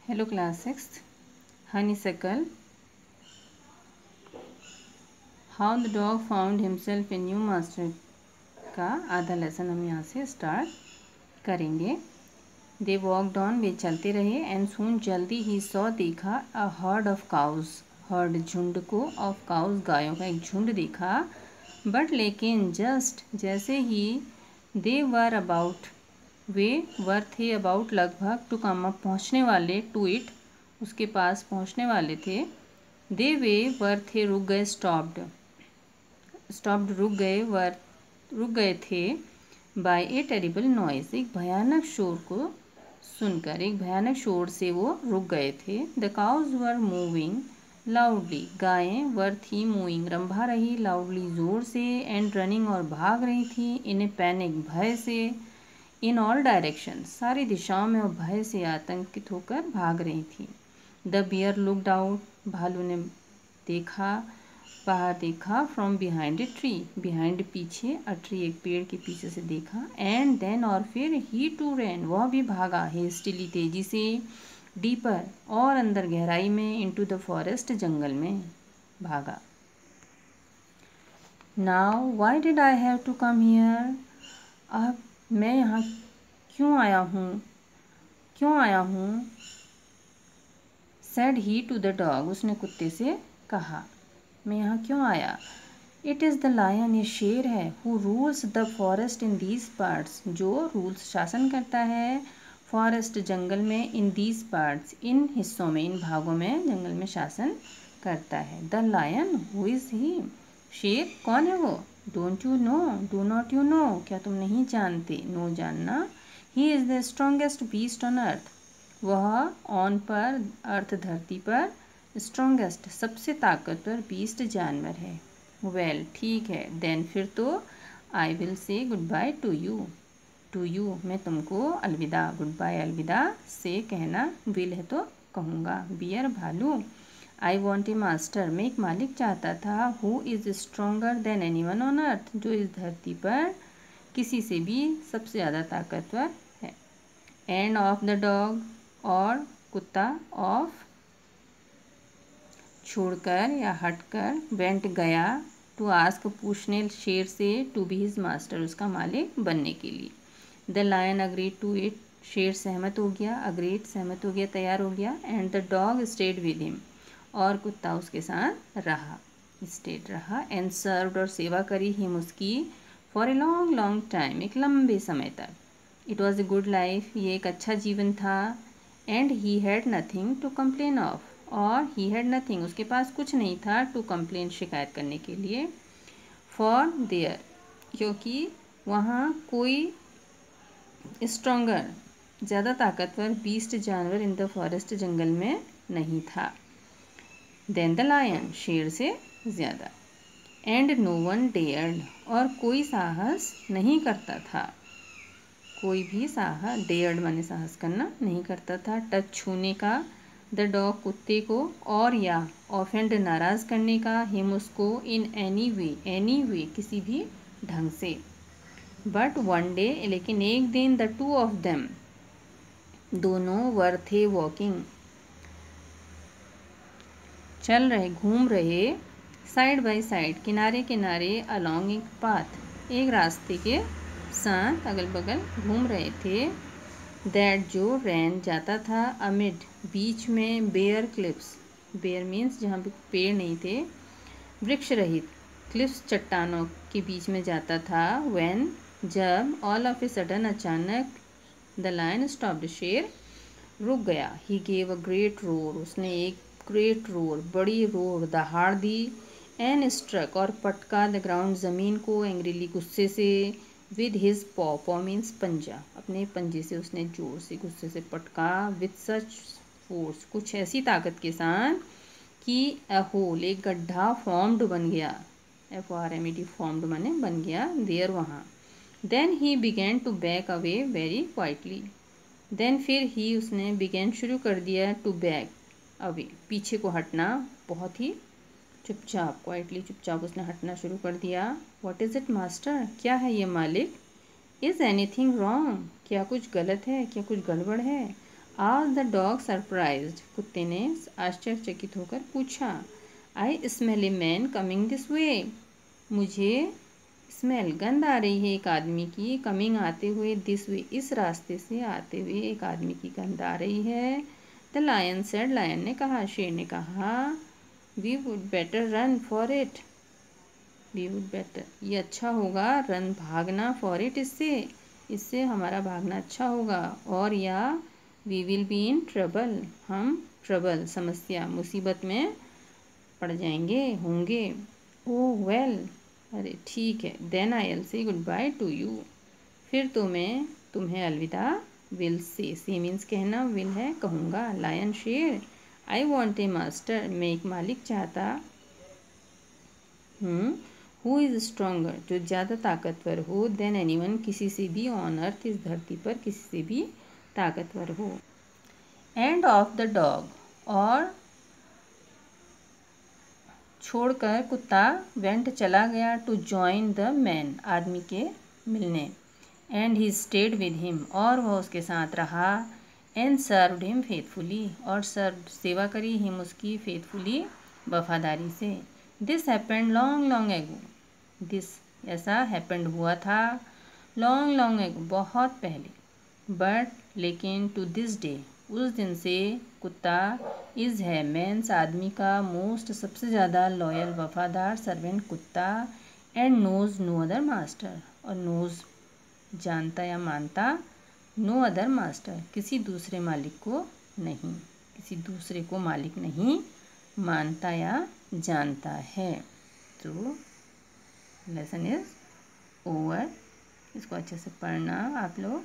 Hello class 6 honeysuckle how the dog found himself a new master का आधा lesson हम यहाँ से स्टार्ट करेंगे। दे वॉकड ऑन, वे चलते रहे। एंड सून, जल्दी ही सॉ, देखा। A herd of cows, heard झुंड को, ऑफ काउज गायों का एक झुंड देखा। बट लेकिन जस्ट जैसे ही दे वर अबाउट, वे वर थे अबाउट लगभग, टू कम अप पहुँचने वाले, टू इट उसके पास पहुँचने वाले थे। दे वे वर थे रुक गए, स्टॉप्ड रुक गए थे। बाय ए टेरिबल नॉइज, एक भयानक शोर को सुनकर, एक भयानक शोर से वो रुक गए थे। The cows were moving loudly, गायें वर थी मूविंग रंभा रही, लाउडली जोर से, एंड रनिंग और भाग रही थी, इन ए पैनिक भय से, इन ऑल डायरेक्शन सारी दिशाओं में वो भय से आतंकित होकर भाग रही थी। द बियर लुकड आउट, भालू ने बाहर देखा। From behind a tree, behind पीछे, अ ट्री एक पेड़ के पीछे से देखा। एंड देन और फिर, ही टू रैन वह भी भागा, हेस्टिली तेजी से, डीपर और अंदर गहराई में, इनटू द फॉरेस्ट जंगल में भागा। Now why did I have to come here, अब मैं यहाँ क्यों आया हूँ। Said he to the dog, उसने कुत्ते से कहा, मैं यहाँ क्यों आया। इट इज़ द लायन, ये शेर है। Who rules the forest in these parts, जो रूल्स शासन करता है फॉरेस्ट जंगल में, इन दीज पार्ट्स इन हिस्सों में, इन भागों में जंगल में शासन करता है। द लायन, हु इज़ ही, शेर कौन है वो। Don't you know, do not you know, क्या तुम नहीं जानते, नो जानना। He is the strongest beast on earth, वह ऑन पर, अर्थ धरती पर, स्ट्रॉन्गेस्ट सबसे ताकतवर बीस्ट जानवर है। वेल ठीक है, देन फिर तो, आई will say goodbye to you मैं तुमको अलविदा, गुड बाय अलविदा से कहना, विल है तो कहूँगा। बियर भालू, आई वॉन्ट ए मास्टर, मैं एक मालिक चाहता था। Who is stronger then any one on earth, जो इस धरती पर किसी से भी सबसे ज़्यादा ताकतवर है। एंड ऑफ द डॉग, और कुत्ता, ऑफ छोड़कर या हटकर, वेंट गया, टू आस्क पूछने शेर से, टू बी हिज मास्टर उसका मालिक बनने के लिए। The lion agreed to it, शेर सहमत हो गया, अग्रीड सहमत हो गया, तैयार हो गया। And the dog stayed with him, और कुत्ता उसके साथ रहा, स्टेड रहा। एंड सर्व्ड, और सेवा करी, हिम उसकी, for a long long time, एक लंबे समय तक। It was a good life, ये एक अच्छा जीवन था। And he had nothing to complain of, और ही हैड नथिंग उसके पास कुछ नहीं था, टू कंप्लेन शिकायत करने के लिए, फॉर देयर क्योंकि वहाँ कोई स्ट्रोंगर ज़्यादा ताकतवर बीस्ट जानवर इन द फॉरेस्ट जंगल में नहीं था, देन द लायन शेर से ज़्यादा। एंड नो वन डेयर्ड, और कोई साहस नहीं करता था, कोई भी साहस, डेयर्ड माने साहस करना, नहीं करता था, टच छूने का, द डॉग कुत्ते को, और या ऑफेंड नाराज़ करने का, हिम उसको, इन एनी वे किसी भी ढंग से। बट वन डे, लेकिन एक दिन, द टू ऑफ देम दोनों, वर थे वॉकिंग चल रहे, घूम रहे, साइड बाय साइड किनारे किनारे, अलॉन्ग एक पाथ एक रास्ते के साथ अगल बगल घूम रहे थे। दैट जो रैन जाता था, अमिड बीच में, बेयर क्लिप्स, बेयर मीन्स जहाँ पे पेड़ नहीं थे, वृक्ष रहित, क्लिप्स चट्टानों के बीच में जाता था। व्हेन जब, ऑल ऑफ ए सडन अचानक, द लायन स्टॉप्ड शेर रुक गया। He gave a great roar, उसने एक ग्रेट रोर बड़ी रोर दहाड़ दी। एंड स्ट्रक, और पटका, द ग्राउंड जमीन को, एंग्रीली गुस्से से, विद हिज पॉ मीन्स पंजा, अपने पंजे से उसने जोर से गुस्से से पटका। विद सच फोर्स, कुछ ऐसी ताकत के साथ कि अ होल एक गड्ढा फॉर्म्ड बन गया, FORMED फॉर्म्ड माने बन गया, देयर वहाँ। Then he began to back away very quietly, then फिर ही उसने बिगैन शुरू कर दिया, टू बैक अवे पीछे को हटना, बहुत ही चुपचाप, क्वाइटली चुपचाप उसने हटना शुरू कर दिया। व्हाट इज़ इट मास्टर, क्या है ये मालिक। इज़ एनीथिंग रॉन्ग, क्या कुछ गलत है, क्या कुछ गड़बड़ है। आज द डॉग सरप्राइज्ड, कुत्ते ने आश्चर्यचकित होकर पूछा। I smell a man coming this way, मुझे स्मेल गंध आ रही है एक आदमी की, कमिंग आते हुए, दिस वे इस रास्ते से आते हुए एक आदमी की गंध आ रही है। द लायन सेड, लायन ने कहा, शेर ने कहा, we would better run for it, we would better ये अच्छा होगा, रन भागना, फॉर इट इससे हमारा भागना अच्छा होगा, और या we will be in trouble, हम ट्रबल समस्या मुसीबत में पड़ जाएंगे होंगे। ओह वेल, अरे ठीक है, then I will say goodbye to you, फिर तो मैं तुम्हें अलविदा विल से मीन्स कहना, विल है कहूँगा। लायन शेर, आई वॉन्ट ए मास्टर, मैं एक मालिक चाहता हूँ, हु इज़ स्ट्रोंगर, जो ज़्यादा ताकतवर हो, देन एनीवन, किसी से भी, ऑन अर्थ, इस धरती पर किसी से भी ताकतवर हो। एंड ऑफ द डॉग, और छोड़कर कुत्ता वेंट चला गया, टू जॉइन द मैन, आदमी के मिलने, and he stayed with him, और वह उसके साथ रहा, एंड सर्व्ड हिम फेथफुली, और सर्व सेवा करी, हिम उसकी, फेथफुली वफादारी से। This happened long long ago, this ऐसा हैपेंड हुआ था, लॉन्ग लॉन्ग एगो बहुत पहले, बट लेकिन, टू दिस डे उस दिन से, कुत्ता इज़ है मैंस आदमी का, मोस्ट सबसे ज़्यादा, लॉयल वफादार, सर्वेंट कुत्ता, and knows no other master, और नोज जानता या मानता, नो अदर मास्टर किसी दूसरे मालिक को नहीं, किसी दूसरे को मालिक नहीं मानता या जानता है। तो लेसन इज ओवर, इसको अच्छे से पढ़ना आप लोग।